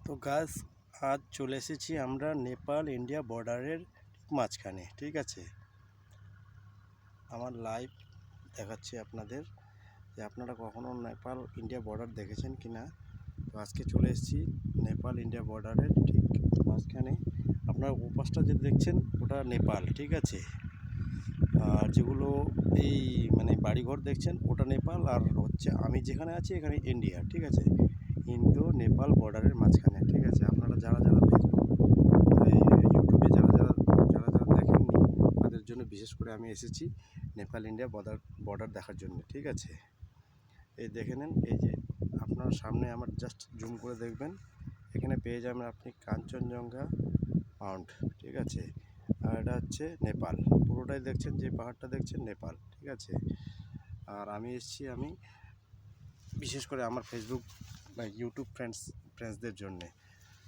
তো গাছ আজ চলে এসেছি আমরা নেপাল ইন্ডিয়া বর্ডারের মাঝখানে। ঠিক আছে, আমার লাইভ দেখাচ্ছি আপনাদের যে আপনারা কখনো নেপাল ইন্ডিয়া বর্ডার দেখেছেন কি না। তো আজকে চলে এসেছি নেপাল ইন্ডিয়া বর্ডারের ঠিক মাঝখানে। আপনারা ওপাশটা যে দেখছেন ওটা নেপাল, ঠিক আছে। আর যেগুলো এই বাড়িঘর দেখছেন ওটা নেপাল, আর হচ্ছে আমি যেখানে আছি এখানে ইন্ডিয়া, ঠিক আছে। ইন্দো নেপাল বর্ডারের মাঝখানে, ঠিক আছে। আপনারা যারা যারা ফেসবুক ইউটিউবে যারা যারা দেখেননি তাদের জন্য বিশেষ করে আমি এসেছি নেপাল ইন্ডিয়া বর্ডার দেখার জন্য, ঠিক আছে। এই দেখে নেন, এই যে আপনার সামনে আমার জাস্ট জুম করে দেখবেন, এখানে পেয়ে যাবেন আপনি কাঞ্চনজঙ্ঘা মাউন্ট, ঠিক আছে। আর এটা হচ্ছে নেপাল, পুরোটাই দেখছেন যে পাহাড়টা দেখছেন নেপাল, ঠিক আছে। আর আমি এসেছি আমি বিশেষ করে আমার ফেসবুক বা ইউটিউব ফ্রেন্ডসদের জন্যে।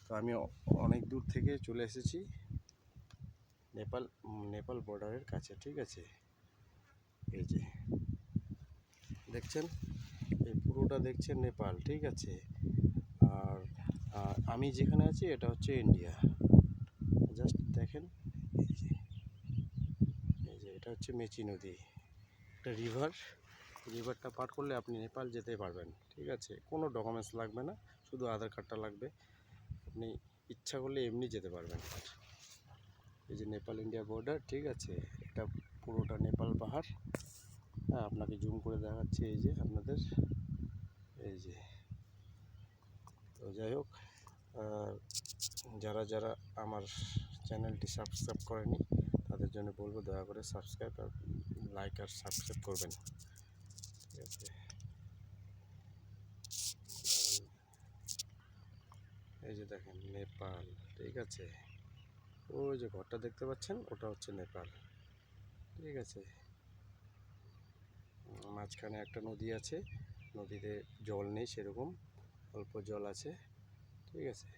তো আমি অনেক দূর থেকে চলে এসেছি নেপাল বর্ডারের কাছে, ঠিক আছে। এই যে দেখছেন, এই পুরোটা দেখছেন নেপাল, ঠিক আছে। আর আমি যেখানে আছি এটা হচ্ছে ইন্ডিয়া। জাস্ট দেখেন, এই যে এটা হচ্ছে মেচি নদী, একটা রিভারটা পার করলে আপনি নেপাল যেতে পারবেন, ঠিক আছে। কোনো ডকুমেন্টস লাগবে না, শুধু আধার কার্ডটা লাগবে। আপনি ইচ্ছা করলে এমনি যেতে পারবেন। এই যে নেপাল ইন্ডিয়া বর্ডার, ঠিক আছে। এটা পুরোটা নেপাল পাহাড়। হ্যাঁ, আপনাকে জুম করে দেখাচ্ছি, এই যে আপনাদের, এই যে। তো যাই হোক, যারা যারা আমার চ্যানেলটি সাবস্ক্রাইব করেনি তাদের জন্য বলবো দয়া করে সাবস্ক্রাইব আর লাইক আর সাবস্ক্রাইব করবেন, ঠিক আছে। এই যে দেখেন নেপাল, ঠিক আছে। ওই যে ঘরটা দেখতে পাচ্ছেন ওটা হচ্ছে নেপাল, ঠিক আছে। মাঝখানে একটা নদী আছে, নদীতে জল নেই সেরকম, অল্প জল আছে, ঠিক আছে।